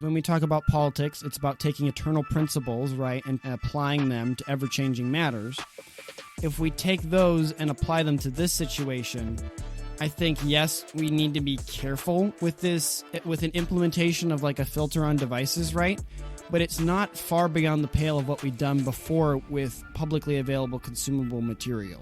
When we talk about politics, it's about taking eternal principles, right, and applying them to ever-changing matters. If we take those and apply them to this situation, I think, yes, we need to be careful with this, with an implementation of like a filter on devices, right? But it's not far beyond the pale of what we've done before with publicly available consumable material.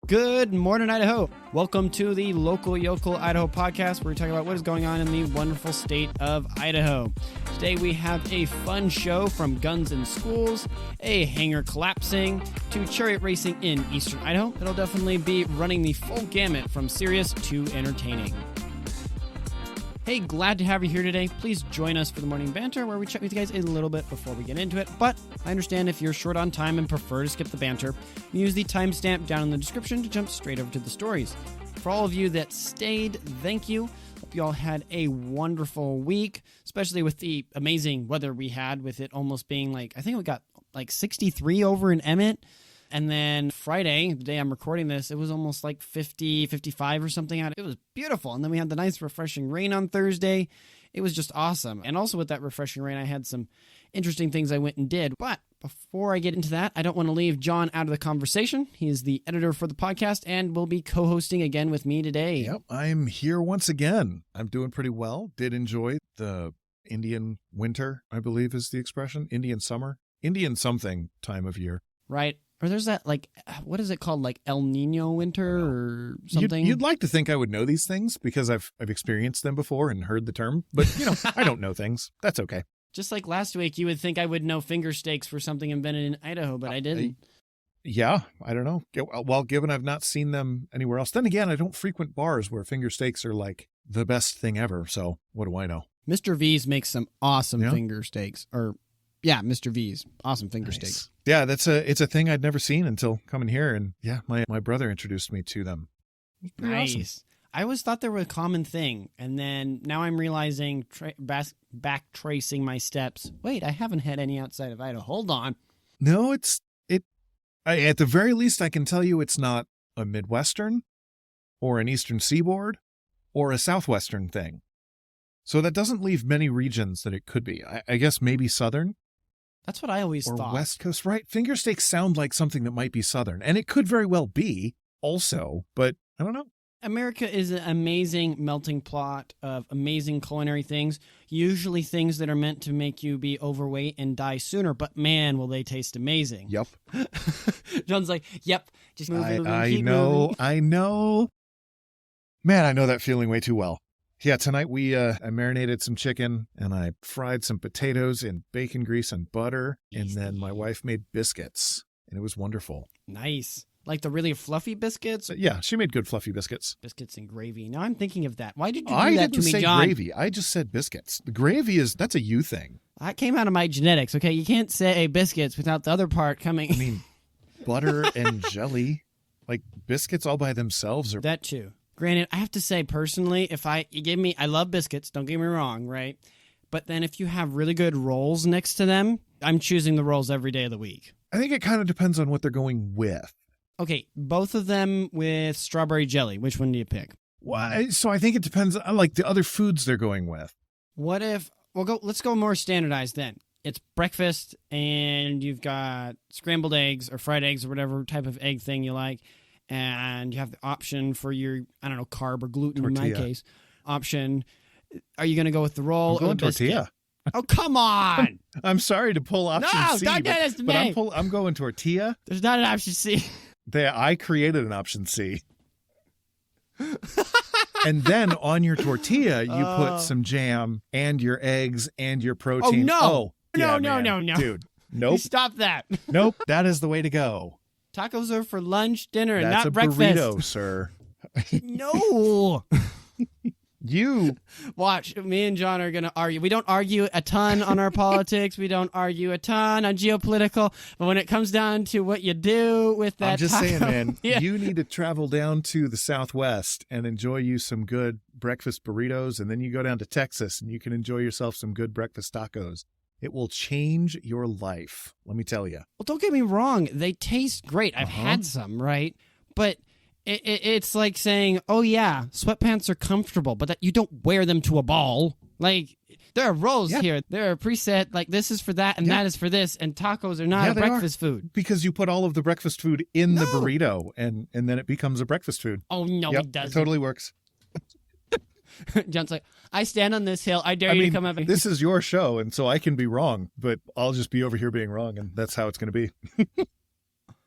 Good morning, Idaho. Welcome to the Local Yokel Idaho podcast, where we talk about what is going on in the wonderful state of Idaho. Today we have a fun show from guns in schools, a hangar collapsing, to chariot racing in eastern Idaho. It'll definitely be running the full gamut from serious to entertaining. Hey, glad to have you here today. Please join us for the morning banter, where we chat with you guys a little bit before we get into it. But I understand if you're short on time and prefer to skip the banter, use the timestamp down in the description to jump straight over to the stories. For all of you that stayed, thank you. Hope you all had a wonderful week, especially with the amazing weather we had, with it almost being like, I think we got like 63 over in Emmett. And then Friday, the day I'm recording this, it was almost like 50, 55 or something. It was beautiful. And then we had the nice refreshing rain on Thursday. It was just awesome. And also with that refreshing rain, I had some interesting things I went and did. But before I get into that, I don't want to leave John out of the conversation. He is the editor for the podcast and will be co-hosting again with me today. Yep, I'm here once again. I'm doing pretty well. Did enjoy the Indian winter, I believe is the expression. Indian summer. Indian something time of year. Right. Or there's that, like, what is it called? Like El Nino winter or something? You'd like to think I would know these things because I've experienced them before and heard the term. But, I don't know things. That's okay. Just like last week, you would think I would know finger steaks for something invented in Idaho, but I didn't. Yeah, I don't know. Well, given I've not seen them anywhere else. Then again, I don't frequent bars where finger steaks are like the best thing ever. So what do I know? Mr. V's makes some awesome finger steaks. Yeah, Mr. V's. Awesome finger steaks. Yeah, it's a thing I'd never seen until coming here. And yeah, my brother introduced me to them. Nice. Awesome. I always thought they were a common thing. And then now I'm realizing, back tracing my steps. Wait, I haven't had any outside of Idaho. Hold on. No, at the very least, I can tell you it's not a Midwestern or an Eastern Seaboard or a Southwestern thing. So that doesn't leave many regions that it could be. I guess maybe Southern. That's what I always thought. Or West Coast, right? Finger steaks sound like something that might be Southern. And it could very well be also, but I don't know. America is an amazing melting pot of amazing culinary things, usually things that are meant to make you be overweight and die sooner, but man, will they taste amazing. Yep. John's like, yep, just move, I know. Man, I know that feeling way too well. Yeah, tonight I marinated some chicken and I fried some potatoes in bacon grease and butter. And then my wife made biscuits and it was wonderful. Nice. Like the really fluffy biscuits? Yeah, she made good fluffy biscuits. Biscuits and gravy. Now I'm thinking of that. Why did you do that to me, John? I didn't say gravy. I just said biscuits. The gravy that's a you thing. That came out of my genetics, okay? You can't say biscuits without the other part coming. I mean, butter and jelly, like biscuits all by themselves are... That too. Granted, I have to say personally, I love biscuits, don't get me wrong, right? But then if you have really good rolls next to them, I'm choosing the rolls every day of the week. I think it kind of depends on what they're going with. Okay, both of them with strawberry jelly. Which one do you pick? Well, so I think it depends on like the other foods they're going with. What if let's go more standardized then. It's breakfast and you've got scrambled eggs or fried eggs or whatever type of egg thing you like. And you have the option for your, I don't know, carb or gluten tortilla. In my case, option. Are you going to go with the roll or the biscuit? Tortilla. Oh, come on. I'm sorry to pull option C. No, don't do this to me. But I'm going tortilla. There's not an option C. I created an option C. And then on your tortilla, you put some jam and your eggs and your protein. Oh, no. No. Dude, nope. Stop that. Nope, that is the way to go. Tacos are for lunch, dinner, and That's not breakfast. That's a burrito, sir. No. You. Watch, me and John are going to argue. We don't argue a ton on our politics. We don't argue a ton on geopolitical. But when it comes down to what you do with that I'm just saying, man, yeah. You need to travel down to the Southwest and enjoy you some good breakfast burritos. And then you go down to Texas and you can enjoy yourself some good breakfast tacos. It will change your life, let me tell you. Well, don't get me wrong. They taste great. I've had some, right? But It's like saying, oh yeah, sweatpants are comfortable, but that you don't wear them to a ball. Like, there are roles here. There are preset, like this is for that and that is for this, and tacos are not a breakfast food. Because you put all of the breakfast food in the burrito, and then it becomes a breakfast food. Oh, no, it doesn't. It totally works. John's like, I stand on this hill. I dare you to come up. This is your show, and so I can be wrong, but I'll just be over here being wrong, and that's how it's going to be.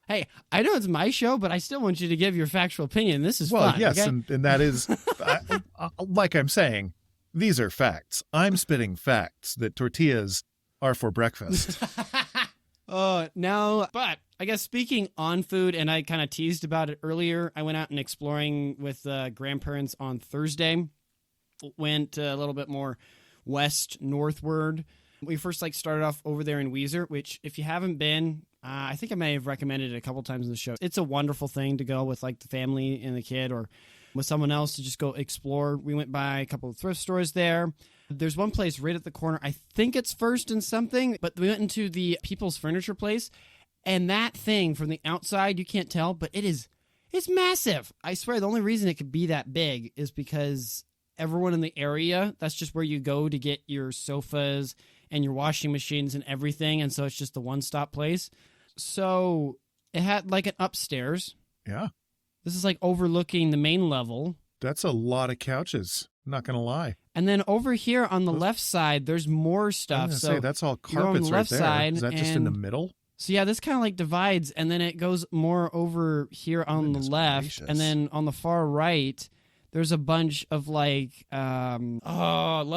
Hey, I know it's my show, but I still want you to give your factual opinion. This is fun. Well, yes, okay? and that is, like I'm saying, these are facts. I'm spitting facts that tortillas are for breakfast. No, but I guess speaking on food, and I kind of teased about it earlier, I went out and exploring with grandparents on Thursday. Went a little bit more west northward. We first started off over there in Weiser, which if you haven't been, I think I may have recommended it a couple times in the show. It's a wonderful thing to go with the family and the kid, or with someone else to just go explore. We went by a couple of thrift stores there. There's one place right at the corner. I think it's First and something, but we went into the People's Furniture place, and that thing from the outside, you can't tell, but it's massive. I swear the only reason it could be that big is because everyone in the area, that's just where you go to get your sofas and your washing machines and everything, and so it's just the one-stop place. So it had an upstairs. Yeah. This is overlooking the main level. That's a lot of couches, not going to lie. And then over here on the left side, there's more stuff. I was gonna say, that's all carpets right there. Side, is that just in the middle? So yeah, this kind of divides, and then it goes more over here on the left, and then on the far right, there's a bunch of love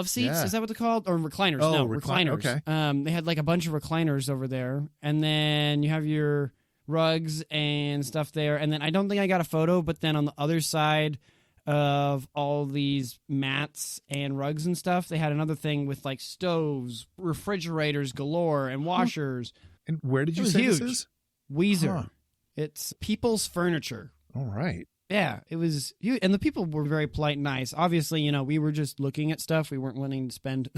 seats. Yeah. Is that what they're called? Or recliners? Oh, no, recliners. Okay. They had a bunch of recliners over there, and then you have your rugs and stuff there. And then I don't think I got a photo, but then on the other side of all these mats and rugs and stuff, they had another thing with stoves, refrigerators galore, and washers. And where did you say huge. This is? Weiser. Huh. It's People's Furniture. All right. Yeah, it was huge. And the people were very polite and nice. Obviously, we were just looking at stuff. We weren't wanting to spend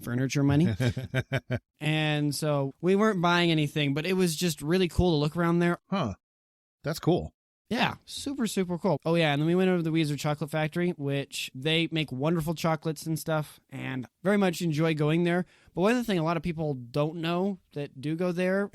furniture money. And so we weren't buying anything, but it was just really cool to look around there. Huh. That's cool. Yeah, super, super cool. Oh, yeah, and then we went over to the Weiser Chocolate Factory, which they make wonderful chocolates and stuff, and very much enjoy going there. But one other thing a lot of people don't know that do go there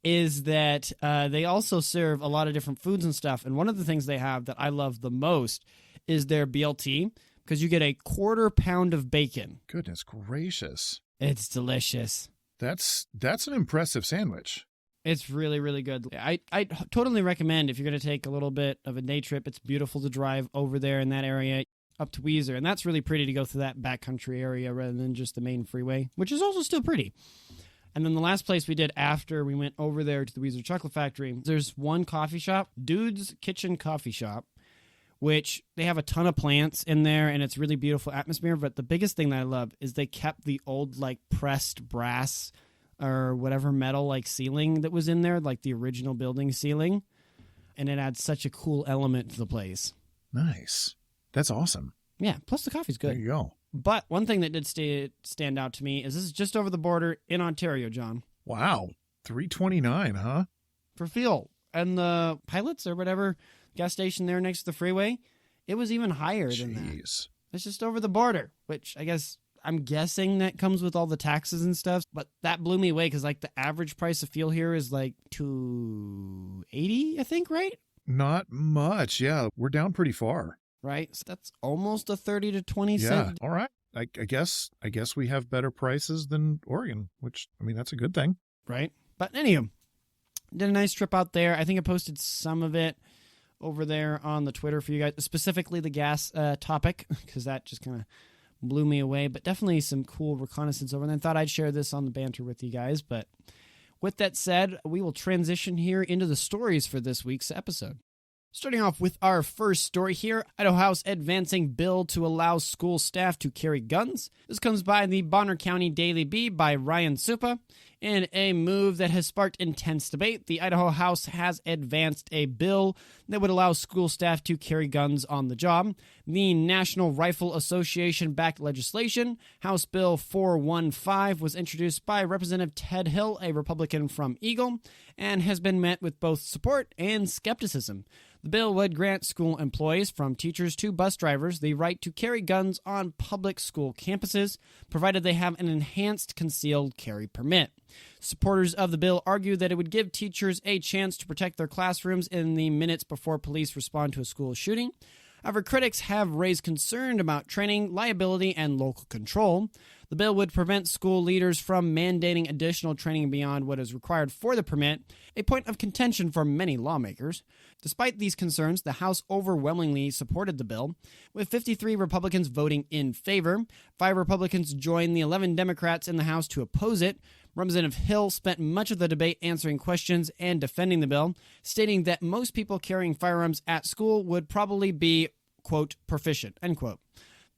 is that they also serve a lot of different foods and stuff. And one of the things they have that I love the most is their BLT, because you get a 1/4 pound of bacon. Goodness gracious. It's delicious. That's an impressive sandwich. It's really, really good. I totally recommend if you're going to take a little bit of a day trip. It's beautiful to drive over there in that area up to Weiser. And that's really pretty to go through that backcountry area rather than just the main freeway, which is also still pretty. And then the last place we did after we went over there to the Weiser Chocolate Factory, there's one coffee shop, Dude's Kitchen Coffee Shop, which they have a ton of plants in there, and it's really beautiful atmosphere. But the biggest thing that I love is they kept the old pressed brass or whatever metal ceiling that was in there, the original building ceiling. And it adds such a cool element to the place. Nice. That's awesome. Yeah, plus the coffee's good. There you go. But one thing that did stand out to me is this is just over the border in Ontario, John. Wow. $3.29, huh? For fuel. And the Pilots or whatever gas station there next to the freeway, it was even higher than that. It's just over the border, which I'm guessing that comes with all the taxes and stuff. But that blew me away because the average price of fuel here is $2.80, I think, right? Not much. Yeah, we're down pretty far. Right, so that's almost a 30 to 20 cent. Yeah, all right. I guess we have better prices than Oregon, which, that's a good thing. Right. But anywho, did a nice trip out there. I think I posted some of it over there on the Twitter for you guys, specifically the gas topic, because that just kind of blew me away. But definitely some cool reconnaissance over there. And I thought I'd share this on the banter with you guys. But with that said, we will transition here into the stories for this week's episode. Starting off with our first story here, Idaho House advancing bill to allow school staff to carry guns. This comes by the Bonner County Daily Bee by Ryan Supa. In a move that has sparked intense debate, the Idaho House has advanced a bill that would allow school staff to carry guns on the job. The National Rifle Association-backed legislation, House Bill 415, was introduced by Representative Ted Hill, a Republican from Eagle, and has been met with both support and skepticism. The bill would grant school employees, from teachers to bus drivers, the right to carry guns on public school campuses, provided they have an enhanced concealed carry permit. Supporters of the bill argue that it would give teachers a chance to protect their classrooms in the minutes before police respond to a school shooting. However, critics have raised concern about training, liability, and local control. The bill would prevent school leaders from mandating additional training beyond what is required for the permit, a point of contention for many lawmakers. Despite these concerns, the House overwhelmingly supported the bill, with 53 Republicans voting in favor. 5 Republicans joined the 11 Democrats in the House to oppose it. Representative Hill spent much of the debate answering questions and defending the bill, stating that most people carrying firearms at school would probably be, quote, proficient, end quote.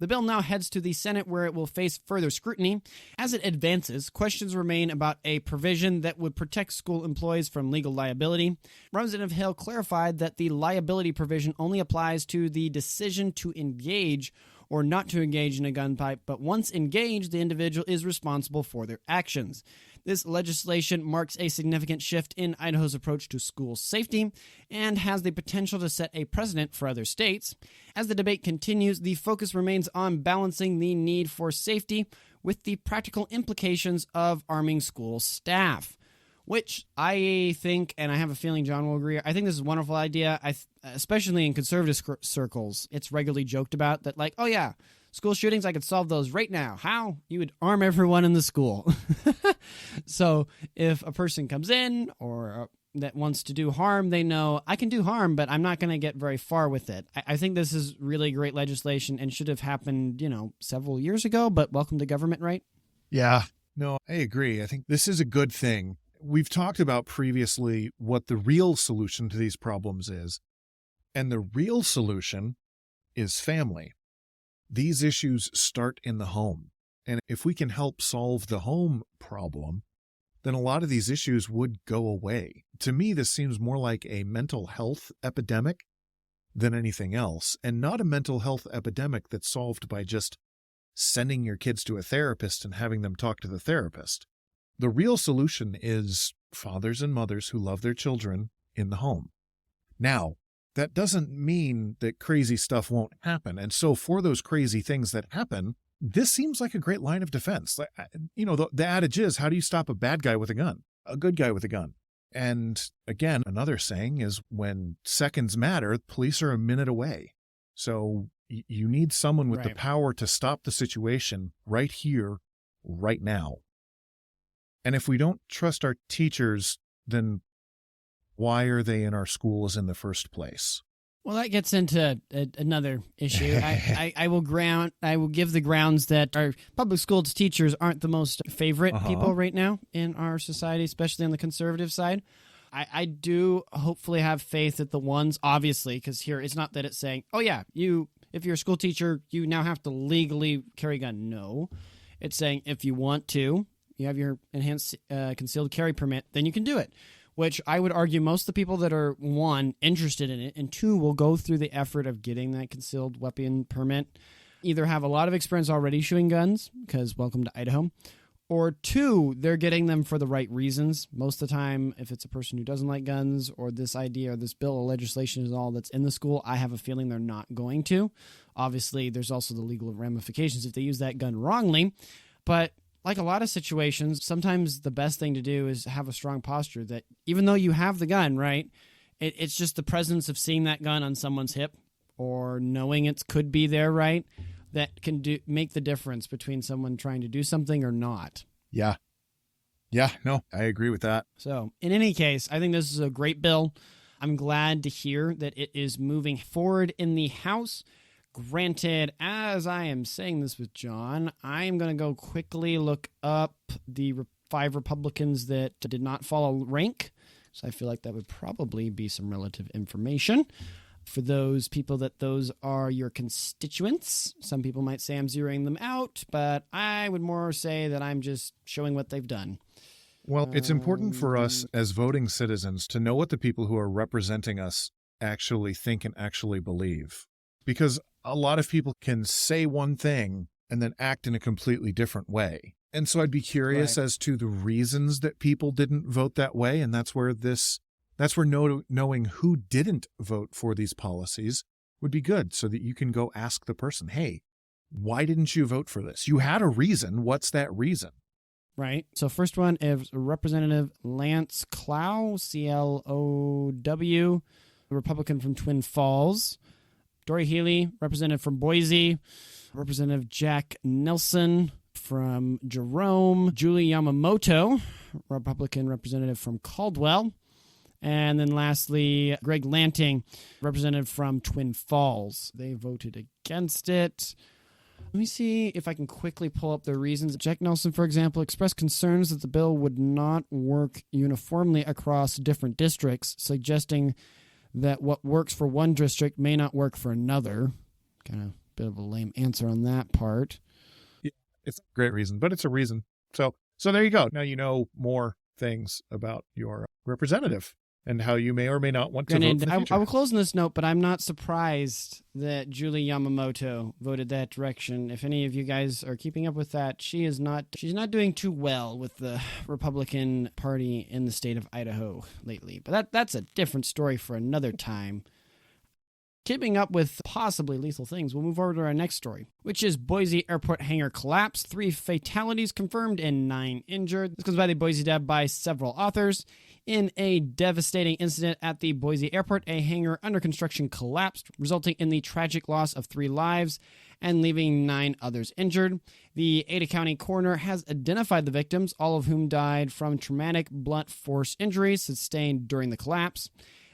The bill now heads to the Senate, where it will face further scrutiny. As it advances, questions remain about a provision that would protect school employees from legal liability. Representative Hill clarified that the liability provision only applies to the decision to engage or not to engage in a gunfight, but once engaged, the individual is responsible for their actions. This legislation marks a significant shift in Idaho's approach to school safety and has the potential to set a precedent for other states. As the debate continues, the focus remains on balancing the need for safety with the practical implications of arming school staff, which I think, and I have a feeling John will agree, I think this is a wonderful idea, especially in conservative circles. It's regularly joked about that, like, oh yeah, school shootings, I could solve those right now. How? You would arm everyone in the school. So if a person comes in or that wants to do harm, they know I can do harm, but I'm not going to get very far with it. I think this is really great legislation and should have happened, several years ago, but welcome to government, right? Yeah, no, I agree. I think this is a good thing. We've talked about previously what the real solution to these problems is, and the real solution is family. These issues start in the home, and if we can help solve the home problem, then a lot of these issues would go away. To me, this seems more like a mental health epidemic than anything else, and not a mental health epidemic that's solved by just sending your kids to a therapist and having them talk to the therapist. The real solution is fathers and mothers who love their children in the home. Now, that doesn't mean that crazy stuff won't happen. And so for those crazy things that happen, this seems like a great line of defense. The adage is, how do you stop a bad guy with a gun? A good guy with a gun. And again, another saying is, when seconds matter, police are a minute away. So you need someone with the power to stop the situation right here, right now. And if we don't trust our teachers, then why are they in our schools in the first place? Well, that gets into another issue. I will give the grounds that our public schools teachers aren't the most favorite people right now in our society, especially on the conservative side. I do hopefully have faith that the ones, obviously, because here it's not that it's saying, oh yeah, if you're a school teacher, you now have to legally carry a gun. No, it's saying if you want to, you have your enhanced concealed carry permit, then you can do it. Which I would argue most of the people that are, 1, interested in it, and 2, will go through the effort of getting that concealed weapon permit, either have a lot of experience already shooting guns, because welcome to Idaho, or 2, they're getting them for the right reasons. Most of the time, if it's a person who doesn't like guns, or this idea or this bill or legislation is all that's in the school, I have a feeling they're not going to. Obviously, there's also the legal ramifications if they use that gun wrongly, but like a lot of situations, sometimes the best thing to do is have a strong posture that even though you have the gun, right, it's just the presence of seeing that gun on someone's hip or knowing it could be there, right, that can make the difference between someone trying to do something or not. Yeah. Yeah, no, I agree with that. So in any case, I think this is a great bill. I'm glad to hear that it is moving forward in the House. Granted, as I am saying this with John, I am going to go quickly look up the 5 Republicans that did not follow rank. So I feel like that would probably be some relative information for those people that those are your constituents. Some people might say I'm zeroing them out, but I would more say that I'm just showing what they've done. Well, it's important for us as voting citizens to know what the people who are representing us actually think and actually believe. Because a lot of people can say one thing and then act in a completely different way. And so I'd be curious as to the reasons that people didn't vote that way. And that's where knowing who didn't vote for these policies would be good, so that you can go ask the person, hey, why didn't you vote for this? You had a reason. What's that reason? Right. So first one is Representative Lance Clow, CLOW, Republican from Twin Falls. Dory Healy, representative from Boise. Representative Jack Nelson from Jerome. Julie Yamamoto, Republican representative from Caldwell. And then lastly, Greg Lanting, representative from Twin Falls. They voted against it. Let me see if I can quickly pull up the reasons. Jack Nelson, for example, expressed concerns that the bill would not work uniformly across different districts, suggesting that what works for one district may not work for another. Kind of a bit of a lame answer on that part. Yeah, it's a great reason, but it's a reason. So there you go. Now you know more things about your representative and how you may or may not want to vote in the future. I will close on this note, but I'm not surprised that Julie Yamamoto voted that direction. If any of you guys are keeping up with that, she's not doing too well with the Republican Party in the state of Idaho lately. But that's a different story for another time. Keeping up with possibly lethal things, we'll move over to our next story, which is Boise Airport hangar collapse. 3 fatalities confirmed and 9 injured. This comes by the Boise Deb by several authors. In a devastating incident at the Boise Airport, a hangar under construction collapsed, resulting in the tragic loss of 3 lives and leaving 9 others injured. The Ada County coroner has identified the victims, all of whom died from traumatic blunt force injuries sustained during the collapse.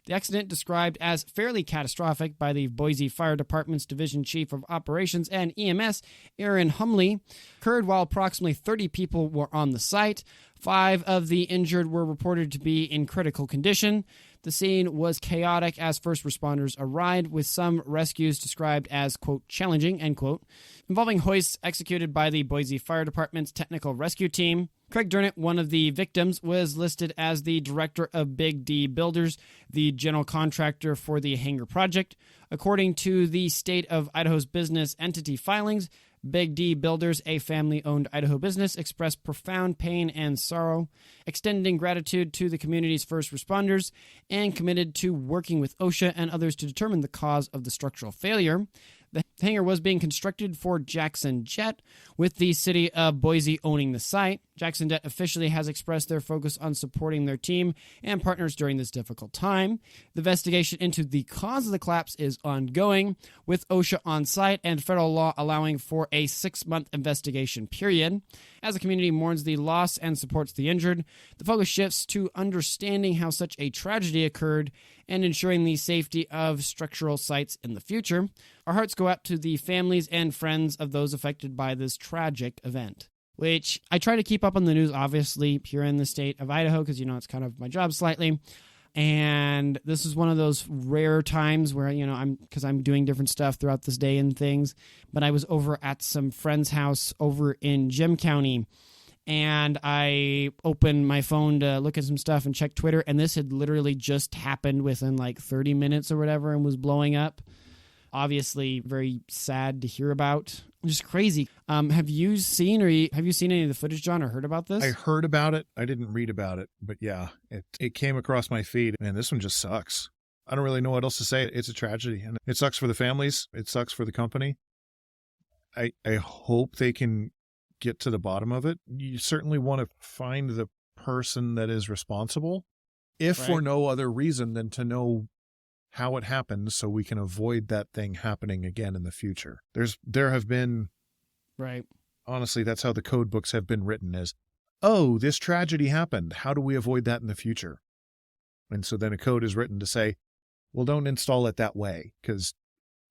The accident, described as fairly catastrophic by the Boise Fire Department's Division Chief of Operations and EMS, Aaron Humley, occurred while approximately 30 people were on the site. 5 of the injured were reported to be in critical condition. The scene was chaotic as first responders arrived, with some rescues described as, quote, challenging, end quote, involving hoists executed by the Boise Fire Department's technical rescue team. Craig Durnett, one of the victims, was listed as the director of Big D Builders, the general contractor for the hangar project. According to the state of Idaho's business entity filings, Big D Builders, a family-owned Idaho business, expressed profound pain and sorrow, extending gratitude to the community's first responders, and committed to working with OSHA and others to determine the cause of the structural failure. The hangar was being constructed for Jackson Jet, with the city of Boise owning the site. Jackson Jet officially has expressed their focus on supporting their team and partners during this difficult time. The investigation into the cause of the collapse is ongoing, with OSHA on site and federal law allowing for a 6-month investigation period. As the community mourns the loss and supports the injured, the focus shifts to understanding how such a tragedy occurred and ensuring the safety of structural sites in the future. Our hearts go out to the families and friends of those affected by this tragic event, which I try to keep up on the news, obviously, here in the state of Idaho, because, it's kind of my job slightly. And this is one of those rare times where, I'm doing different stuff throughout this day and things, but I was over at some friend's house over in Jim County, and I opened my phone to look at some stuff and check Twitter, and this had literally just happened within like 30 minutes or whatever and was blowing up. Obviously, very sad to hear about. Just crazy. Have you seen any of the footage, John, or heard about this? I heard about it. I didn't read about it, but yeah, it came across my feed. Man, this one just sucks. I don't really know what else to say. It's a tragedy, and it sucks for the families. It sucks for the company. I hope they can get to the bottom of it. You certainly want to find the person that is responsible, if for no other reason than to know how it happened, so we can avoid that thing happening again in the future. There have been, honestly, that's how the code books have been written, is, oh, this tragedy happened. How do we avoid that in the future? And so then a code is written to say, well, don't install it that way, because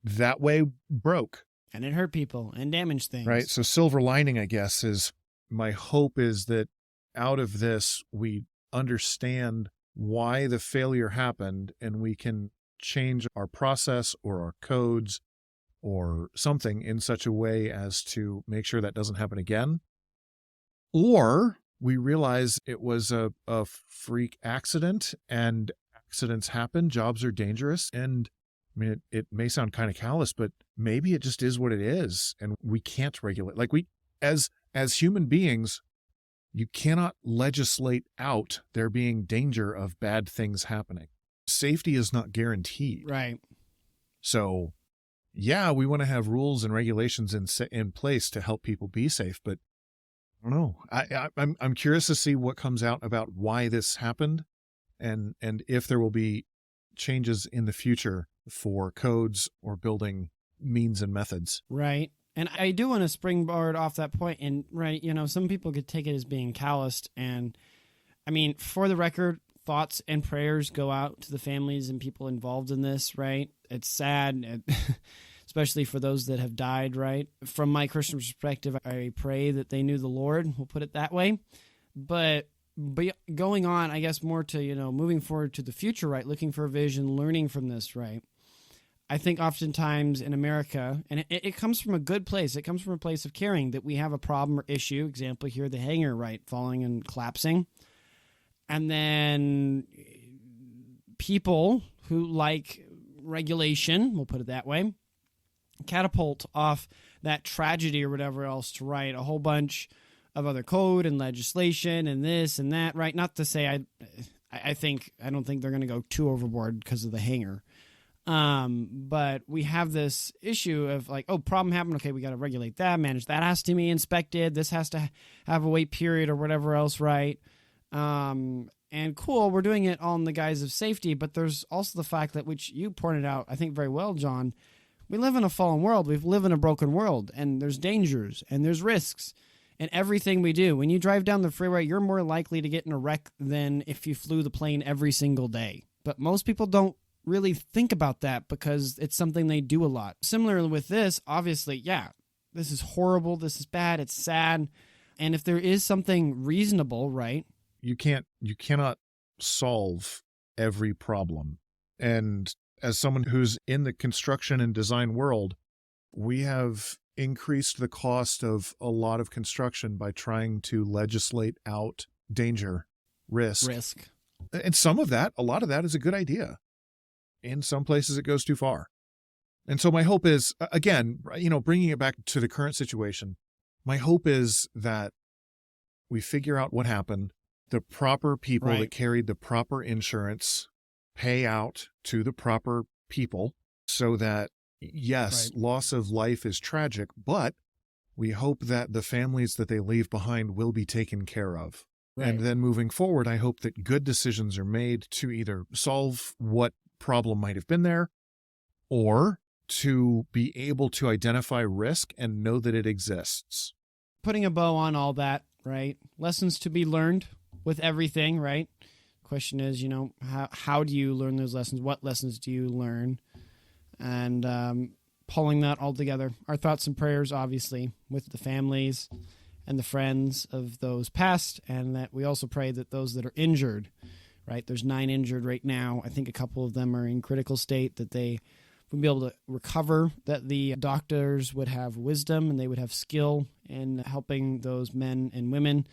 that way broke. And it hurt people and damaged things. Right. So silver lining, I guess, is my hope is that out of this, we understand why the failure happened, and we can change our process or our codes or something in such a way as to make sure that doesn't happen again. Or we realize it was a freak accident, and accidents happen. Jobs are dangerous. And I mean, it may sound kind of callous, but maybe it just is what it is. And we can't regulate. Like as human beings, you cannot legislate out there being danger of bad things happening. Safety is not guaranteed. Right. So yeah, we want to have rules and regulations in place to help people be safe, but I don't know. I'm curious to see what comes out about why this happened, and if there will be changes in the future for codes or building means and methods. Right. And I do want to springboard off that point. And right, some people could take it as being calloused. And I mean, for the record, thoughts and prayers go out to the families and people involved in this, right? It's sad, especially for those that have died, right? From my Christian perspective, I pray that they knew the Lord, we'll put it that way. But going on, I guess, more to, moving forward to the future, right? Looking for a vision, learning from this, right? I think oftentimes in America, and it comes from a good place, it comes from a place of caring, that we have a problem or issue, example here, the hangar, right, falling and collapsing. And then people who like regulation, we'll put it that way, catapult off that tragedy or whatever else to write a whole bunch of other code and legislation and this and that, right? Not to say I don't think they're going to go too overboard because of the hangar. But we have this issue of like, oh, problem happened. Okay, we got to regulate that, manage that, has to be inspected. This has to have a wait period or whatever else, right? And cool, we're doing it on the guise of safety, but there's also the fact that, which you pointed out, I think very well, John, we live in a fallen world. We live in a broken world, and there's dangers and there's risks in everything we do. When you drive down the freeway, you're more likely to get in a wreck than if you flew the plane every single day. But most people don't really think about that because it's something they do a lot. Similarly with this, obviously, yeah, this is horrible. This is bad. It's sad. And if there is something reasonable, right? You cannot solve every problem. And as someone who's in the construction and design world, we have increased the cost of a lot of construction by trying to legislate out danger, risk. And a lot of that is a good idea. In some places, it goes too far. And so my hope is, again, bringing it back to the current situation, my hope is that we figure out what happened. The proper people that carried the proper insurance pay out to the proper people so that, yes, loss of life is tragic, but we hope that the families that they leave behind will be taken care of. Right. And then moving forward, I hope that good decisions are made to either solve what problem might have been there or to be able to identify risk and know that it exists. Putting a bow on all that, right? Lessons to be learned with everything, right? Question is, how do you learn those lessons? What lessons do you learn? And pulling that all together. Our thoughts and prayers, obviously, with the families and the friends of those passed, and that we also pray that those that are injured, right? There's 9 injured right now. I think a couple of them are in critical state, that they would be able to recover, that the doctors would have wisdom and they would have skill in helping those men and women,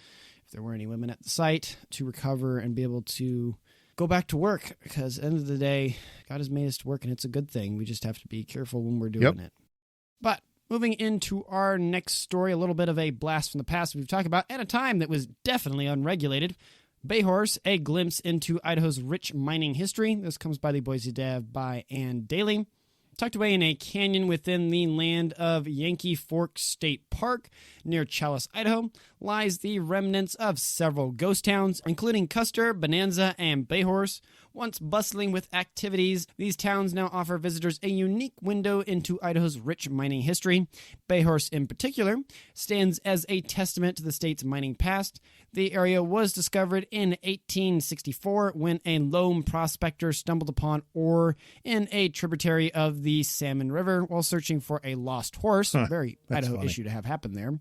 if there were any women at the site, to recover and be able to go back to work. Because at the end of the day, God has made us to work, and it's a good thing. We just have to be careful when we're doing it. But moving into our next story, a little bit of a blast from the past we've talked about at a time that was definitely unregulated. Bayhorse, a glimpse into Idaho's rich mining history. This comes by the Boise Dev by Ann Daly. Tucked away in a canyon within the land of Yankee Fork State Park near Chalice, Idaho, lies the remnants of several ghost towns, including Custer, Bonanza, and Bayhorse. Once bustling with activities, these towns now offer visitors a unique window into Idaho's rich mining history. Bayhorse, in particular, stands as a testament to the state's mining past. The area was discovered in 1864 when a lone prospector stumbled upon ore in a tributary of the Salmon River while searching for a lost horse. Very Idaho issue to have happen there.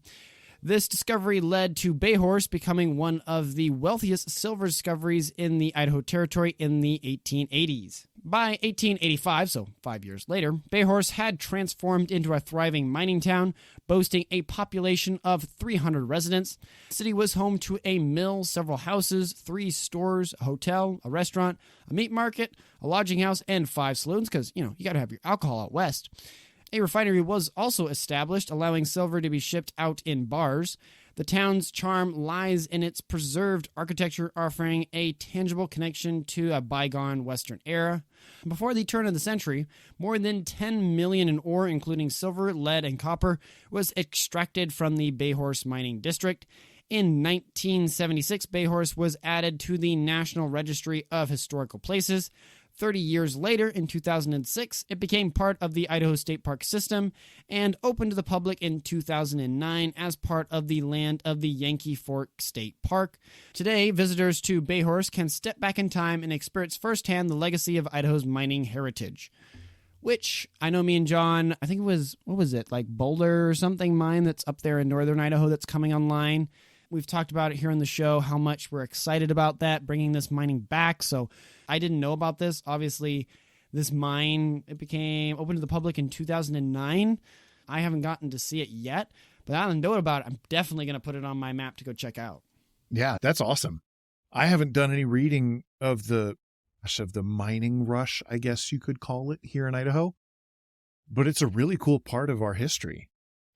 This discovery led to Bayhorse becoming one of the wealthiest silver discoveries in the Idaho Territory in the 1880s. By 1885, so 5 years later, Bayhorse had transformed into a thriving mining town, boasting a population of 300 residents. The city was home to a mill, several houses, 3 stores, a hotel, a restaurant, a meat market, a lodging house, and 5 saloons, because, you got to have your alcohol out west. A refinery was also established, allowing silver to be shipped out in bars. The town's charm lies in its preserved architecture, offering a tangible connection to a bygone Western era. Before the turn of the century, more than 10 million in ore, including silver, lead, and copper, was extracted from the Bayhorse mining district. In 1976, Bayhorse was added to the National Registry of Historical Places. 30 years later, in 2006, it became part of the Idaho State Park system and opened to the public in 2009 as part of the land of the Yankee Fork State Park. Today, visitors to Bayhorse can step back in time and experience firsthand the legacy of Idaho's mining heritage. Which, I know me and John, I think it was, like Boulder or something mine that's up there in northern Idaho that's coming online. We've talked about it here on the show, how much we're excited about that, bringing this mining back. So I didn't know about this. Obviously, this mine, it became open to the public in 2009. I haven't gotten to see it yet, but I don't know about it. I'm definitely going to put it on my map to go check out. Yeah, that's awesome. I haven't done any reading of the mining rush, I guess you could call it, here in Idaho, but it's a really cool part of our history.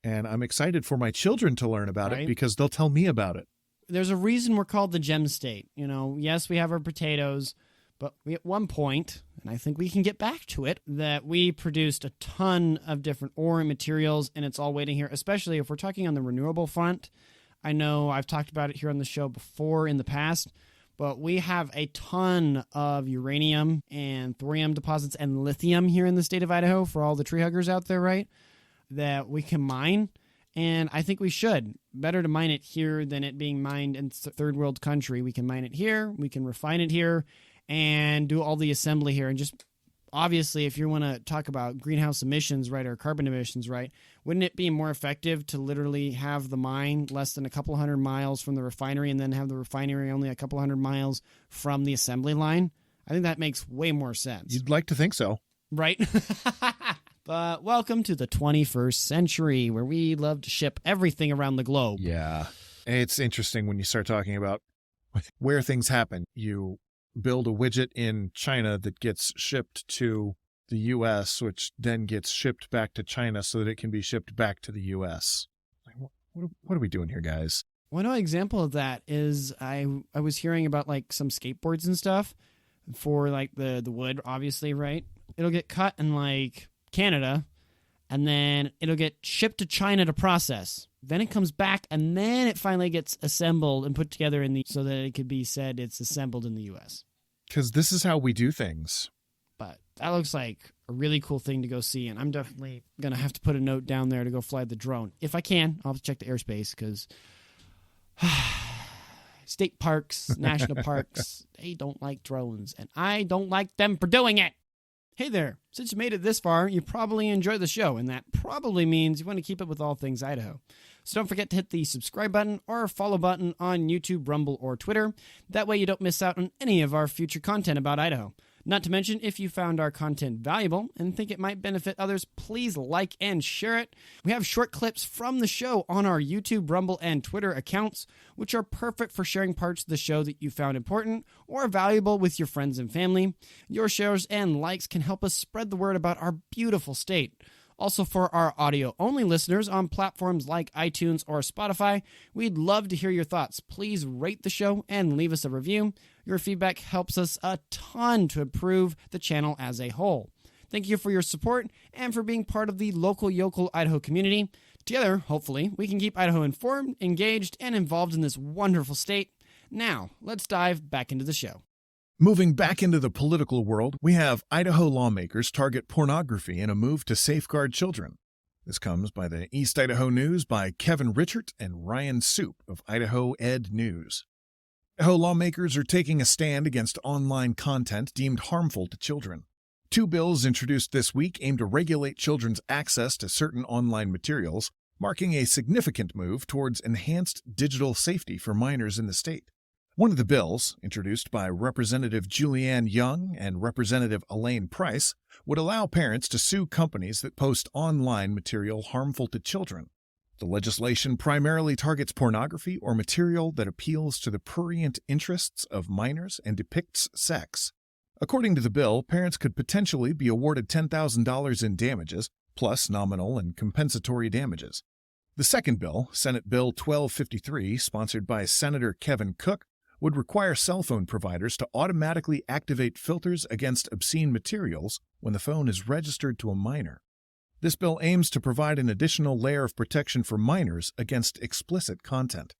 And I'm excited for my children to learn about it because they'll tell me about it. There's a reason we're called the Gem State. Yes, we have our potatoes, but we at one point, and I think we can get back to it, that we produced a ton of different ore and materials, and it's all waiting here, especially if we're talking on the renewable front. I know I've talked about it here on the show before in the past, but we have a ton of uranium and thorium deposits and lithium here in the state of Idaho for all the tree huggers out there, right? That we can mine, and I think we should. Better to mine it here than it being mined in third world country. We can mine it here, we can refine it here, and do all the assembly here. And just, obviously, if you want to talk about greenhouse emissions, right, or carbon emissions, right, wouldn't it be more effective to literally have the mine less than a couple hundred miles from the refinery and then have the refinery only a couple hundred miles from the assembly line? I think that makes way more sense. You'd like to think so. Right? But welcome to the 21st century, where we love to ship everything around the globe. Yeah. It's interesting when you start talking about where things happen. You build a widget in China that gets shipped to the U.S., which then gets shipped back to China so that it can be shipped back to the U.S. What are we doing here, guys? One example of that is I was hearing about like some skateboards and stuff for like the wood, obviously, right? It'll get cut in like Canada, and then it'll get shipped to China to process. Then it comes back, and then it finally gets assembled and put together so that it could be said it's assembled in the U.S. Because this is how we do things. But that looks like a really cool thing to go see, and I'm definitely going to have to put a note down there to go fly the drone. If I can, I'll have to check the airspace, because state parks, national parks, they don't like drones, and I don't like them for doing it. Hey there, since you made it this far, you probably enjoy the show, and that probably means you want to keep up with all things Idaho. So don't forget to hit the subscribe button or follow button on YouTube, Rumble, or Twitter. That way you don't miss out on any of our future content about Idaho. Not to mention, if you found our content valuable and think it might benefit others, please like and share it. We have short clips from the show on our YouTube, Rumble, and Twitter accounts, which are perfect for sharing parts of the show that you found important or valuable with your friends and family. Your shares and likes can help us spread the word about our beautiful state. Also, for our audio-only listeners on platforms like iTunes or Spotify, we'd love to hear your thoughts. Please rate the show and leave us a review. Your feedback helps us a ton to improve the channel as a whole. Thank you for your support and for being part of the local yokel Idaho community. Together, hopefully, we can keep Idaho informed, engaged, and involved in this wonderful state. Now, let's dive back into the show. Moving back into the political world, we have Idaho lawmakers target pornography in a move to safeguard children. This comes by the East Idaho News by Kevin Richert and Ryan Soup of Idaho Ed News. Idaho lawmakers are taking a stand against online content deemed harmful to children. 2 bills introduced this week aim to regulate children's access to certain online materials, marking a significant move towards enhanced digital safety for minors in the state. One of the bills, introduced by Representative Julianne Young and Representative Elaine Price, would allow parents to sue companies that post online material harmful to children. The legislation primarily targets pornography or material that appeals to the prurient interests of minors and depicts sex. According to the bill, parents could potentially be awarded $10,000 in damages, plus nominal and compensatory damages. The second bill, Senate Bill 1253, sponsored by Senator Kevin Cook, would require cell phone providers to automatically activate filters against obscene materials when the phone is registered to a minor. This bill aims to provide an additional layer of protection for minors against explicit content.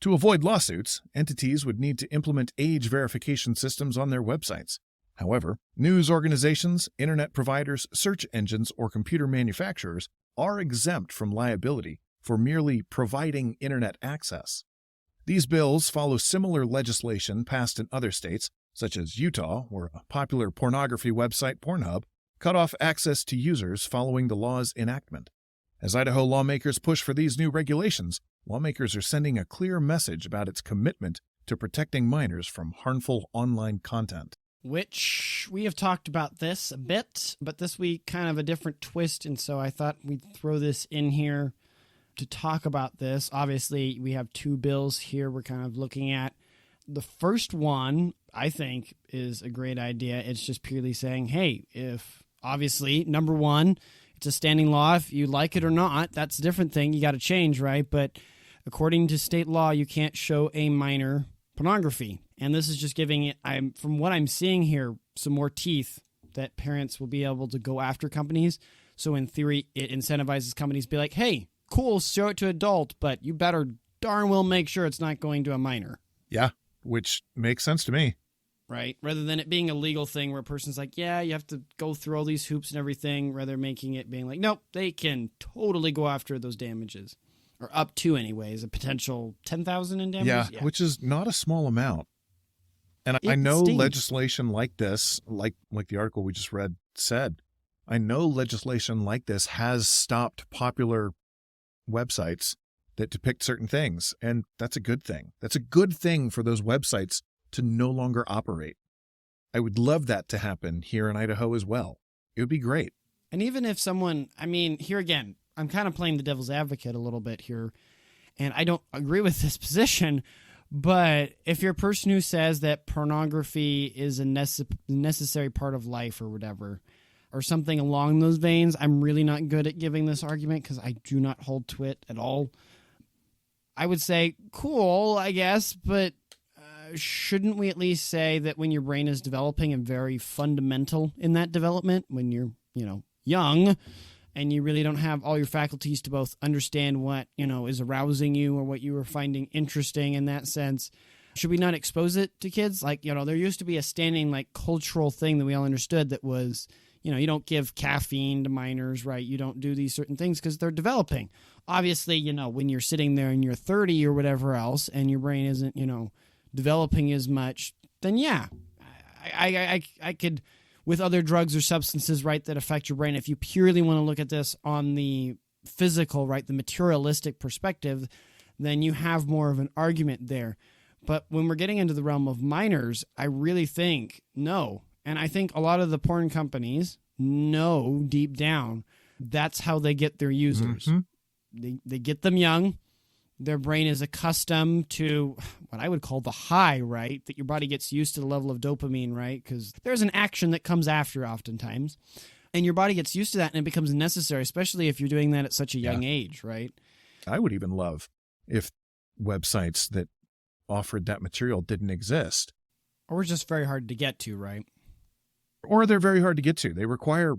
To avoid lawsuits, entities would need to implement age verification systems on their websites. However, news organizations, internet providers, search engines, or computer manufacturers are exempt from liability for merely providing internet access. These bills follow similar legislation passed in other states, such as Utah, where a popular pornography website, Pornhub, cut off access to users following the law's enactment. As Idaho lawmakers push for these new regulations, lawmakers are sending a clear message about its commitment to protecting minors from harmful online content. Which we have talked about this a bit, but this week kind of a different twist, and so I thought we'd throw this in here to talk about this. Obviously, we have two bills here we're kind of looking at. The first one, I think, is a great idea. It's just purely saying, hey, if obviously, number one, it's a standing law. If you like it or not, that's a different thing. You got to change, right? But according to state law, you can't show a minor pornography. And this is just giving it, from what I'm seeing here, some more teeth that parents will be able to go after companies. So in theory, it incentivizes companies to be like, hey, cool, show it to adult, but you better darn well make sure it's not going to a minor. Yeah, which makes sense to me. Right? Rather than it being a legal thing where a person's like, yeah, you have to go through all these hoops and everything, rather making it being like, nope, they can totally go after those damages. Or up to, anyways, a potential $10,000 in damages. Yeah, which is not a small amount. And I know legislation like this, like the article we just read said, I know legislation like this has stopped popular websites that depict certain things, and that's a good thing. That's a good thing for those websites to no longer operate. I would love that to happen here in Idaho as well. It would be great. And even if someone, I mean, here again, I'm kind of playing the devil's advocate a little bit here, and I don't agree with this position, but if you're a person who says that pornography is a necessary part of life or whatever, or something along those veins, I'm really not good at giving this argument because I do not hold to it at all. I would say, cool, I guess, but shouldn't we at least say that when your brain is developing and very fundamental in that development, when you're, young and you really don't have all your faculties to both understand what, is arousing you or what you were finding interesting in that sense, should we not expose it to kids? Like, there used to be a standing, cultural thing that we all understood that was, you don't give caffeine to minors, right? You don't do these certain things because they're developing. Obviously, when you're sitting there and you're 30 or whatever else and your brain isn't, developing as much, then yeah, I could, with other drugs or substances, right, that affect your brain, if you purely want to look at this on the physical, right, the materialistic perspective, then you have more of an argument there. But when we're getting into the realm of minors, I really think no. And I think a lot of the porn companies know deep down that's how they get their users. Mm-hmm. They get them young. Their brain is accustomed to what I would call the high, right? That your body gets used to the level of dopamine, right? Because there's an action that comes after oftentimes. And your body gets used to that and it becomes necessary, especially if you're doing that at such a young age, right? I would even love if websites that offered that material didn't exist. Or just very hard to get to, right? Or they're very hard to get to. They require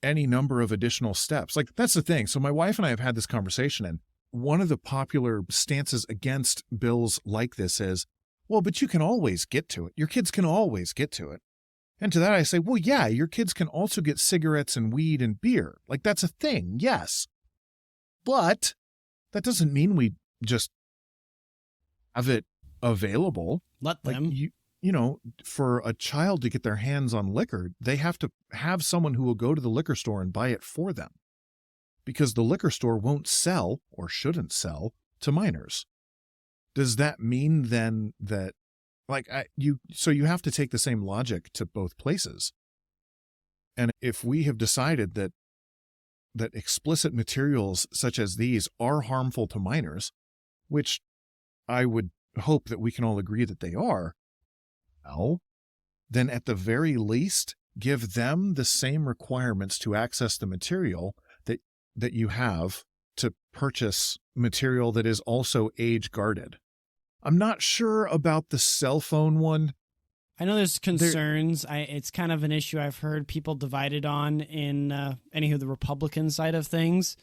any number of additional steps. That's the thing. So my wife and I have had this conversation, and one of the popular stances against bills like this is, well, but you can always get to it. Your kids can always get to it. And to that I say, well, yeah, your kids can also get cigarettes and weed and beer. That's a thing, yes. But that doesn't mean we just have it available. Let them. For a child to get their hands on liquor, they have to have someone who will go to the liquor store and buy it for them. Because the liquor store won't sell, or shouldn't sell, to minors. does that mean then that you have to take the same logic to both places? And if we have decided that explicit materials such as these are harmful to minors, which I would hope that we can all agree that they are, well, then at the very least, give them the same requirements to access the material that you have to purchase material that is also age guarded. I'm not sure about the cell phone one. I know there's concerns. It's kind of an issue I've heard people divided on in any of the Republican side of things.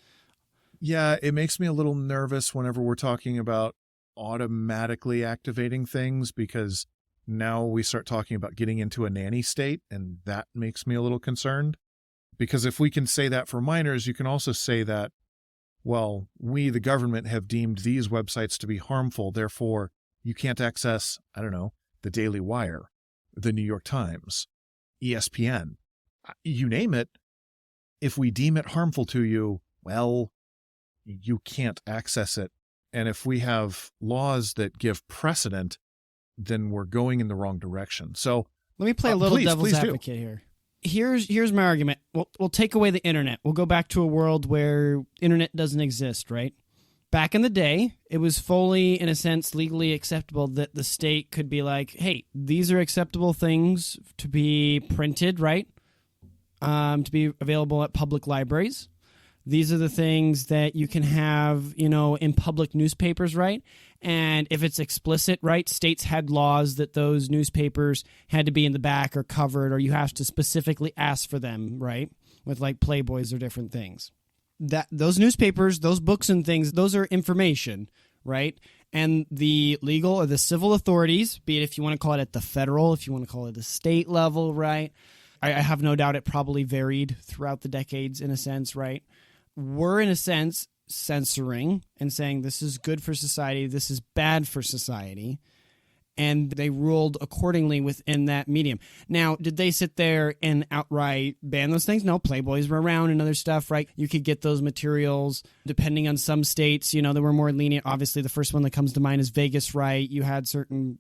Yeah, it makes me a little nervous whenever we're talking about automatically activating things, because now we start talking about getting into a nanny state, and that makes me a little concerned. Because if we can say that for minors, you can also say that, well, we, the government, have deemed these websites to be harmful, therefore you can't access, I don't know, the Daily Wire, the New York Times, ESPN, you name it. If we deem it harmful to you, well, you can't access it. And if we have laws that give precedent, then we're going in the wrong direction. So let me play a little devil's advocate here. Here's my argument. We'll take away the internet. We'll go back to a world where internet doesn't exist, right? Back in the day, it was fully, in a sense, legally acceptable that the state could be like, hey, these are acceptable things to be printed, right? To be available at public libraries. These are the things that you can have, in public newspapers, right? And if it's explicit, right, states had laws that those newspapers had to be in the back or covered, or you have to specifically ask for them, right? With like Playboys or different things. That those newspapers, those books and things, those are information, right? And the legal or the civil authorities, be it if you want to call it at the federal, if you want to call it the state level, right? I have no doubt it probably varied throughout the decades in a sense, right? We're in a sense censoring and saying this is good for society, this is bad for society. And they ruled accordingly within that medium. Now, did they sit there and outright ban those things? No, Playboys were around and other stuff, right? You could get those materials depending on some states. They were more lenient. Obviously, the first one that comes to mind is Vegas, right? You had certain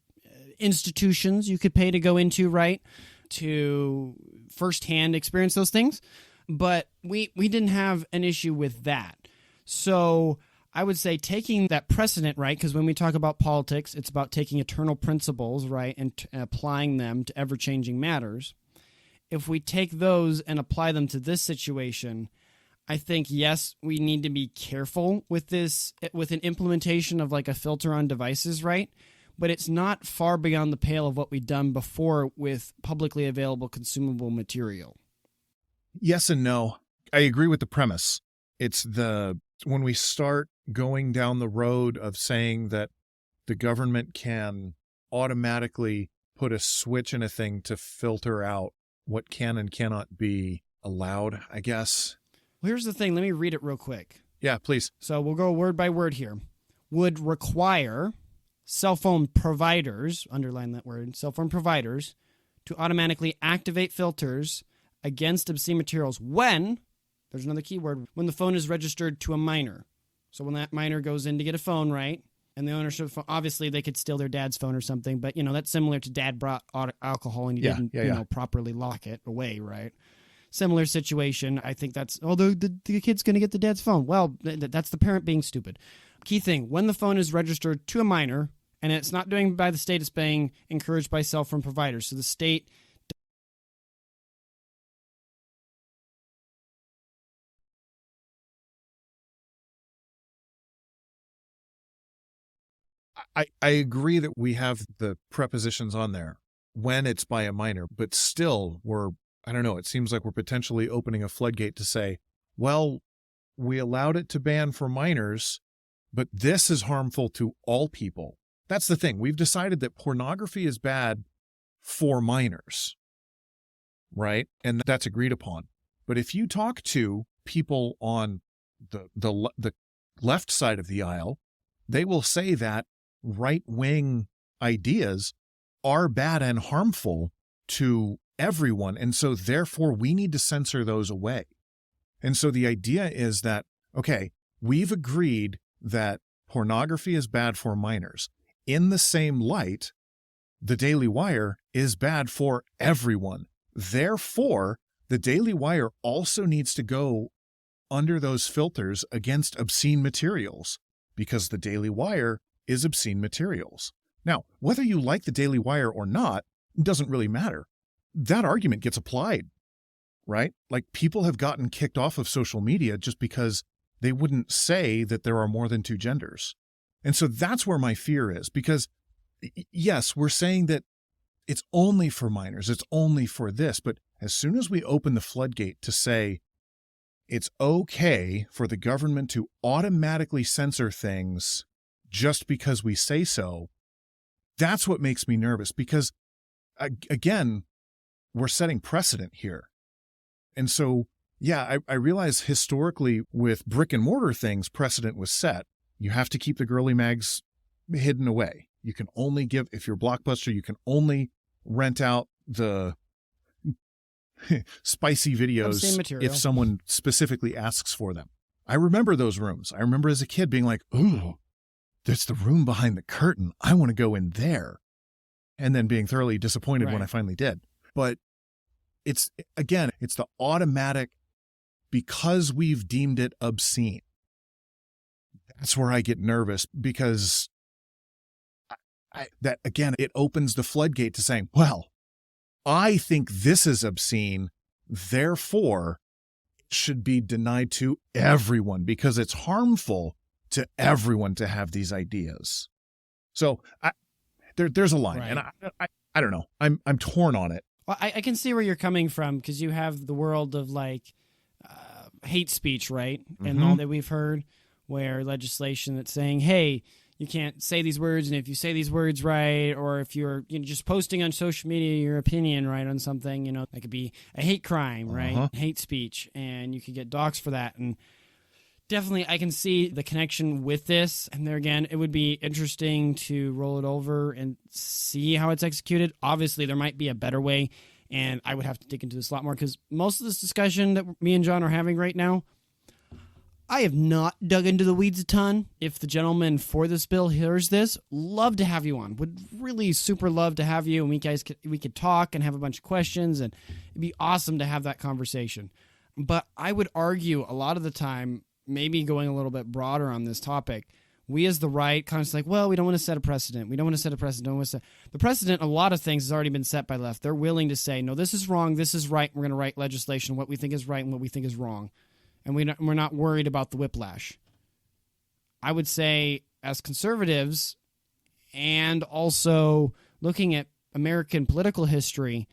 institutions you could pay to go into, right? To firsthand experience those things. But we didn't have an issue with that. So I would say taking that precedent, right, because when we talk about politics, it's about taking eternal principles, right, and applying them to ever-changing matters. If we take those and apply them to this situation, I think, yes, we need to be careful with this, with an implementation of like a filter on devices, right? But it's not far beyond the pale of what we've done before with publicly available consumable material. Yes and no. I agree with the premise. It's when we start going down the road of saying that the government can automatically put a switch in a thing to filter out what can and cannot be allowed, I guess. Well, here's the thing. Let me read it real quick. Yeah, please. So we'll go word by word here. Would require cell phone providers, underline that word, cell phone providers, to automatically activate filters against obscene materials when, there's another keyword, when the phone is registered to a minor. So when that minor goes in to get a phone, right, and the ownership of the phone, obviously they could steal their dad's phone or something, but, that's similar to dad brought alcohol and you didn't properly lock it away, right? Similar situation. I think that's, the kid's going to get the dad's phone. Well, that's the parent being stupid. Key thing, when the phone is registered to a minor, and it's not doing by the state, it's being encouraged by cell phone providers. So the state... I agree that we have the prepositions on there when it's by a minor, but still I don't know, it seems like we're potentially opening a floodgate to say, well, we allowed it to ban for minors, but this is harmful to all people. That's the thing. We've decided that pornography is bad for minors, right? And that's agreed upon. But if you talk to people on the left side of the aisle, they will say that right-wing ideas are bad and harmful to everyone. And so therefore we need to censor those away. And so the idea is that, okay, we've agreed that pornography is bad for minors. in the same light, the Daily Wire is bad for everyone. Therefore, the Daily Wire also needs to go under those filters against obscene materials, because the Daily Wire is obscene materials. Now, whether you like the Daily Wire or not doesn't really matter. That argument gets applied, right? Like, people have gotten kicked off of social media just because they wouldn't say that there are more than two genders. And so that's where my fear is, because yes, we're saying that it's only for minors, it's only for this, but as soon as we open the floodgate to say it's okay for the government to automatically censor things just because we say so, that's what makes me nervous, because, again, we're setting precedent here. And so, yeah, I realize historically with brick and mortar things, precedent was set. You have to keep the girly mags hidden away. You can only give, if you're Blockbuster, you can only rent out the spicy videos if someone specifically asks for them. I remember those rooms. I remember as a kid being like, ooh, there's the room behind the curtain. I want to go in there. And then being thoroughly disappointed when I finally did. But it's, again, it's the automatic, because we've deemed it obscene. That's where I get nervous, because that, again, it opens the floodgate to saying, well, I think this is obscene, therefore it should be denied to everyone because it's harmful to everyone to have these ideas. So there's a line, and I don't know. I'm torn on it. Well, I can see where you're coming from, because you have the world of like hate speech, right? And all that we've heard, where legislation that's saying, hey, you can't say these words, and if you say these words right, or if you're just posting on social media your opinion right on something, that could be a hate crime, right? Hate speech, and you could get doxxed for that. And definitely I can see the connection with this. And there again, it would be interesting to roll it over and see how it's executed. Obviously, there might be a better way, and I would have to dig into this a lot more, because most of this discussion that me and John are having right now, I have not dug into the weeds a ton. If the gentleman for this bill hears this, love to have you on. Would really super love to have you, and we could talk and have a bunch of questions, and it'd be awesome to have that conversation. But I would argue a lot of the time, maybe going a little bit broader on this topic, we as the right kind of like, well, we don't want to set a precedent. We don't want to set a precedent. Don't want to set the precedent. A lot of things has already been set by left. They're willing to say, no, this is wrong. This is right. We're going to write legislation, what we think is right and what we think is wrong. And we're not worried about the whiplash. I would say, as conservatives, and also looking at American political history,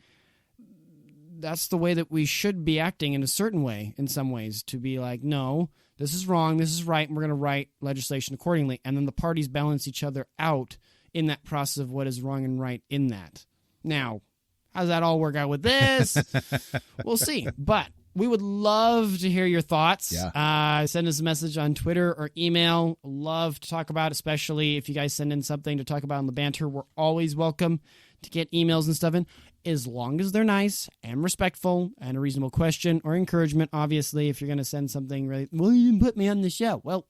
that's the way that we should be acting in a certain way, in some ways, to be like, no, this is wrong, this is right, and we're going to write legislation accordingly. And then the parties balance each other out in that process of what is wrong and right in that. Now, how does that all work out with this? We'll see. But we would love to hear your thoughts. Yeah. Send us a message on Twitter or email. Love to talk about it, especially if you guys send in something to talk about on the banter. We're always welcome to get emails and stuff in, as long as they're nice and respectful and a reasonable question or encouragement. Obviously, if you're going to send something, really, well, you didn't put me on the show. Well,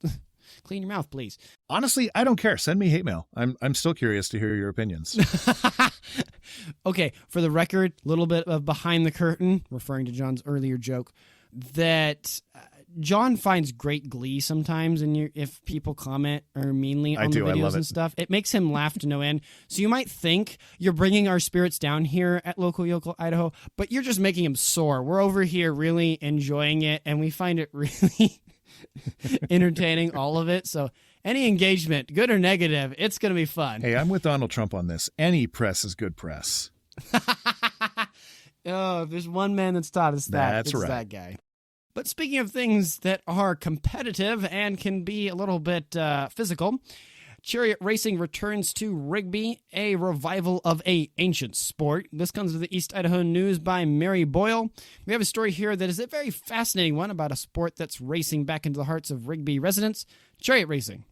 clean your mouth, please. Honestly, I don't care. Send me hate mail. I'm still curious to hear your opinions. Okay, for the record, a little bit of behind the curtain, referring to John's earlier joke, that John finds great glee sometimes if people comment or meanly on the videos and stuff. It makes him laugh to no end. So you might think you're bringing our spirits down here at Local Yokel Idaho, but you're just making him sore. We're over here really enjoying it, and we find it really entertaining, all of it. So any engagement, good or negative, it's going to be fun. Hey, I'm with Donald Trump on this. Any press is good press. Oh, if there's one man that's taught us that, it's right. That guy. But speaking of things that are competitive and can be a little bit physical, Chariot racing returns to Rigby, a revival of an ancient sport. This comes to the East Idaho News by Mary Boyle. We have a story here that is a very fascinating one about a sport that's racing back into the hearts of Rigby residents, chariot racing.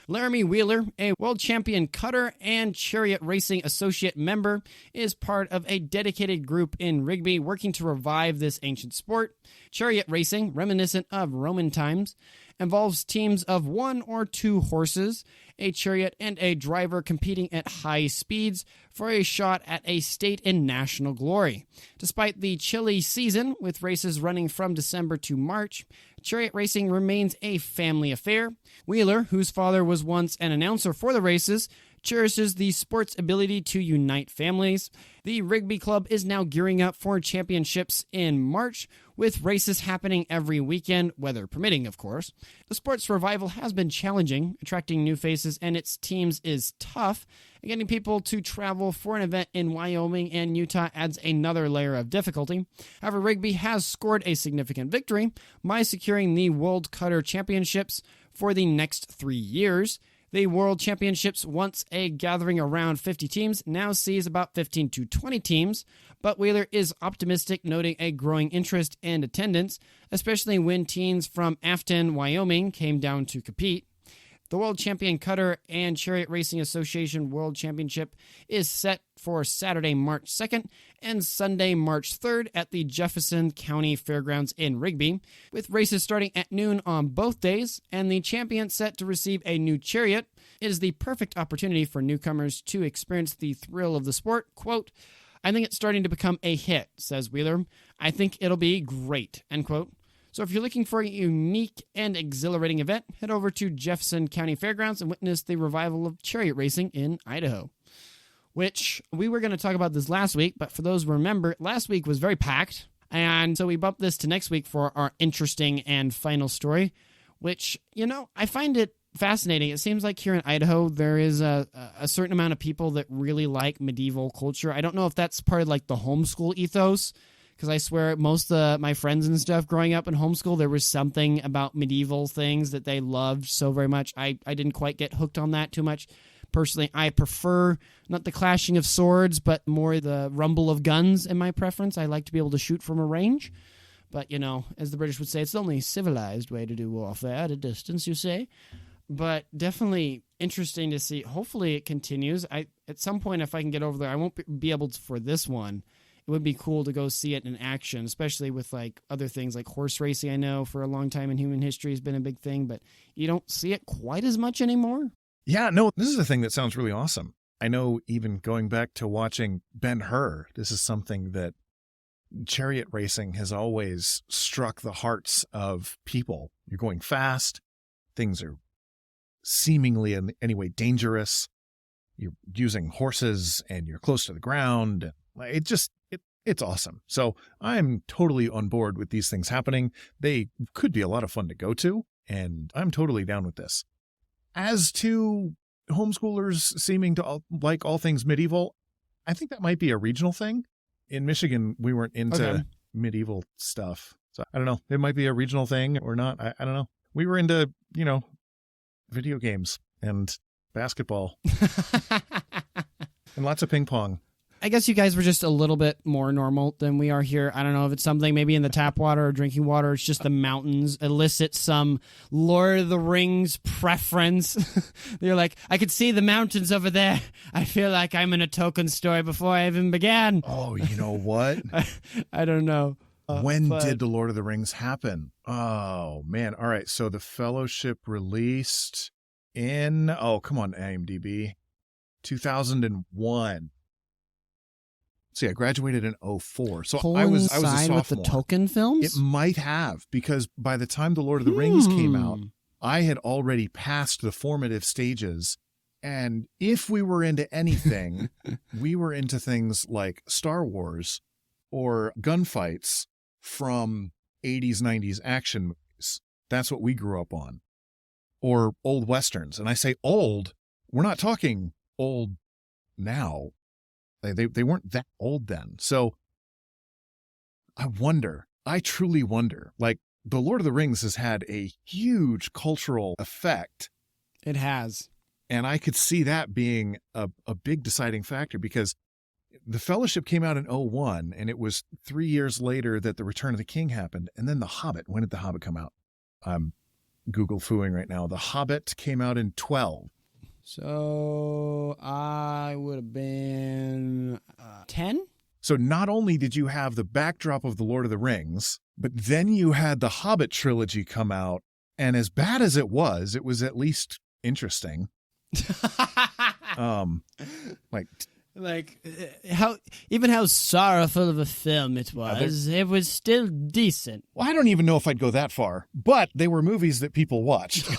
Laramie Wheeler, a world champion cutter and Chariot Racing Associate member, is part of a dedicated group in Rigby working to revive this ancient sport. Chariot racing, reminiscent of Roman times, involves teams of 1 or 2 horses, a chariot, and a driver competing at high speeds for a shot at a state and national glory. Despite the chilly season, with races running from December to March, chariot racing remains a family affair. Wheeler, whose father was once an announcer for the races, cherishes the sport's ability to unite families. The Rigby Club is now gearing up for championships in March, with races happening every weekend, weather permitting, of course. The sport's revival has been challenging. Attracting new faces and its teams is tough. And getting people to travel for an event in Wyoming and Utah adds another layer of difficulty. However, Rigby has scored a significant victory by securing the World Cutter Championships for the next 3 years. The World Championships, once a gathering around 50 teams, now sees about 15 to 20 teams, but Wheeler is optimistic, noting a growing interest and attendance, especially when teams from Afton, Wyoming came down to compete. The World Champion Cutter and Chariot Racing Association World Championship is set for Saturday, March 2nd and Sunday, March 3rd at the Jefferson County Fairgrounds in Rigby, with races starting at noon on both days and the champion set to receive a new chariot. It is the perfect opportunity for newcomers to experience the thrill of the sport. Quote, "I think it's starting to become a hit," says Wheeler. "I think it'll be great," end quote. So if you're looking for a unique and exhilarating event, head over to Jefferson County Fairgrounds and witness the revival of chariot racing in Idaho. Which, we were going to talk about this last week, but for those who remember, last week was very packed. And so we bumped this to next week for our interesting and final story, which, I find it fascinating. It seems like here in Idaho, there is a certain amount of people that really like medieval culture. I don't know if that's part of like the homeschool ethos, because I swear most of my friends and stuff growing up in homeschool, there was something about medieval things that they loved so very much. I didn't quite get hooked on that too much. Personally, I prefer not the clashing of swords, but more the rumble of guns in my preference. I like to be able to shoot from a range. But, as the British would say, it's the only civilized way to do warfare at a distance, you say. But definitely interesting to see. Hopefully it continues. At some point, if I can get over there, I won't be able to for this one. It would be cool to go see it in action, especially with like other things like horse racing. I know for a long time in human history has been a big thing, but you don't see it quite as much anymore. Yeah, no, this is a thing that sounds really awesome. I know even going back to watching Ben-Hur, this is something that chariot racing has always struck the hearts of people. You're going fast. Things are seemingly in any way dangerous. You're using horses and you're close to the ground. It's awesome. So I'm totally on board with these things happening. They could be a lot of fun to go to, and I'm totally down with this. As to homeschoolers seeming to like all things medieval, I think that might be a regional thing. In Michigan, we weren't into medieval stuff. So I don't know. It might be a regional thing or not. I don't know. We were into, video games and basketball and lots of ping pong. I guess you guys were just a little bit more normal than we are here. I don't know if it's something maybe in the tap water or drinking water. It's just the mountains elicit some Lord of the Rings preference. They're like, I could see the mountains over there. I feel like I'm in a Tolkien story before I even began. Oh, you know what? I don't know. When did the Lord of the Rings happen? Oh, man. All right. So the Fellowship released in, come on, IMDb, 2001. See, I graduated in 2004. So I was a sophomore. With the Tolkien films? It might have, because by the time the Lord of the Rings came out, I had already passed the formative stages. And if we were into anything, we were into things like Star Wars or gunfights from 80s, 90s action movies. That's what we grew up on. Or old Westerns. And I say old, we're not talking old now. They weren't that old then. So I truly wonder, like the Lord of the Rings has had a huge cultural effect. It has. And I could see that being a big deciding factor, because the Fellowship came out in 2001 and it was 3 years later that the Return of the King happened. And then The Hobbit, when did The Hobbit come out? Google fooing right now. The Hobbit came out in 12. So I would have been 10? So not only did you have the backdrop of The Lord of the Rings, but then you had the Hobbit trilogy come out, and as bad as it was at least interesting. How sorrowful of a film it was, it was still decent. Well, I don't even know if I'd go that far, but they were movies that people watched.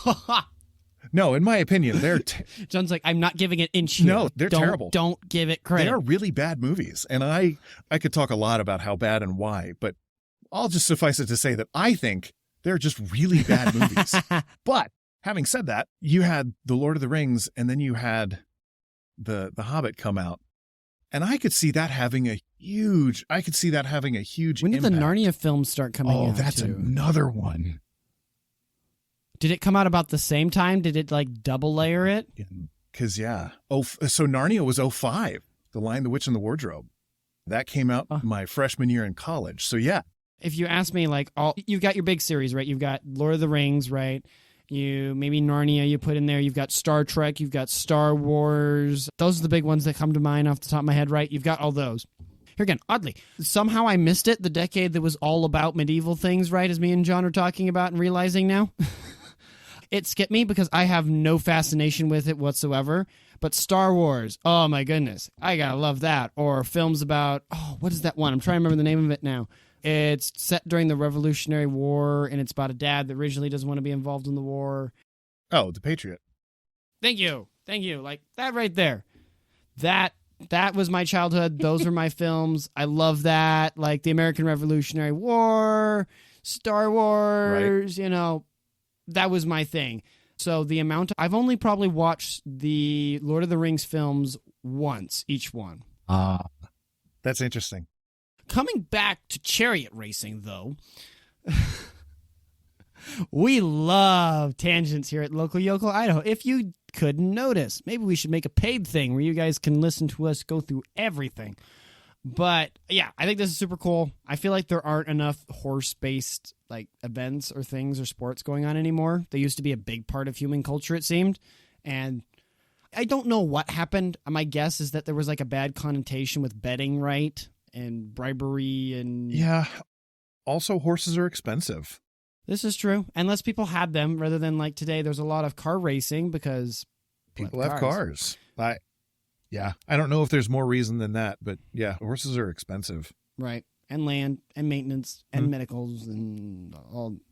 No, in my opinion, they're... John's like, I'm not giving it inch here. No, they're terrible. Don't give it credit. They are really bad movies, and I could talk a lot about how bad and why, but I'll just suffice it to say that I think they're just really bad movies. But having said that, you had The Lord of the Rings, and then you had the Hobbit come out, and I could see that having a huge When did impact. the Narnia films start coming out? Oh, that's another one. Did it come out about the same time? Did it like double layer it? Because, yeah. So Narnia was 2005, The Lion, the Witch, and the Wardrobe. That came out my freshman year in college. So, yeah. If you ask me, like, you've got your big series, right? You've got Lord of the Rings, right? Maybe Narnia you put in there. You've got Star Trek. You've got Star Wars. Those are the big ones that come to mind off the top of my head, right? You've got all those. Here again, oddly, somehow I missed it. The decade that was all about medieval things, right? As me and John are talking about and realizing now. It skipped me because I have no fascination with it whatsoever. But Star Wars, oh my goodness, I gotta love that. Or films about, what is that one? I'm trying to remember the name of it now. It's set during the Revolutionary War, and it's about a dad that originally doesn't want to be involved in the war. Oh, The Patriot. Thank you. Like, that right there. That was my childhood. Those were my films. I love that. Like, the American Revolutionary War, Star Wars, right. That was my thing. So I've only probably watched the Lord of the Rings films once, each one. That's interesting. Coming back to chariot racing, though, we love tangents here at Local Yokel Idaho. If you couldn't notice, maybe we should make a paid thing where you guys can listen to us go through everything. But yeah, I think this is super cool. I feel like there aren't enough horse-based like events or things or sports going on anymore. They used to be a big part of human culture, it seemed. And I don't know what happened. My guess is that there was like a bad connotation with betting, right? And bribery and... Yeah. Also, horses are expensive. This is true. Unless people had them, rather than like today, there's a lot of car racing because... People have cars. Yeah, I don't know if there's more reason than that, but yeah, horses are expensive. Right. And land and maintenance and medicals and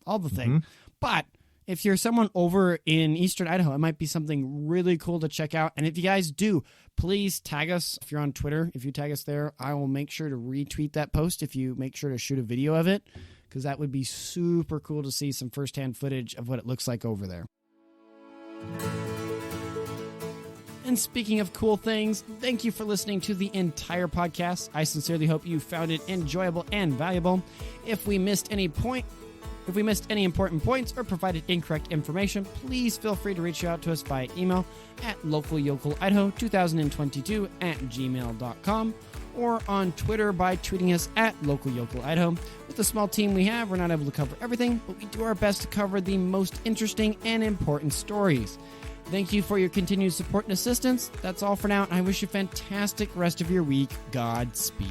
all the thing. But if you're someone over in Eastern Idaho, it might be something really cool to check out. And if you guys do, please tag us. If you're on Twitter, if you tag us there, I will make sure to retweet that post if you make sure to shoot a video of it, because that would be super cool to see some firsthand footage of what it looks like over there. And speaking of cool things, thank you for listening to the entire podcast. I sincerely hope you found it enjoyable and valuable. If we missed any important points or provided incorrect information, please feel free to reach out to us by email at localyokelidaho2022@gmail.com or on Twitter by tweeting us at localyokelidaho. With the small team we have, we're not able to cover everything, but we do our best to cover the most interesting and important stories. Thank you for your continued support and assistance. That's all for now, and I wish you a fantastic rest of your week. Godspeed.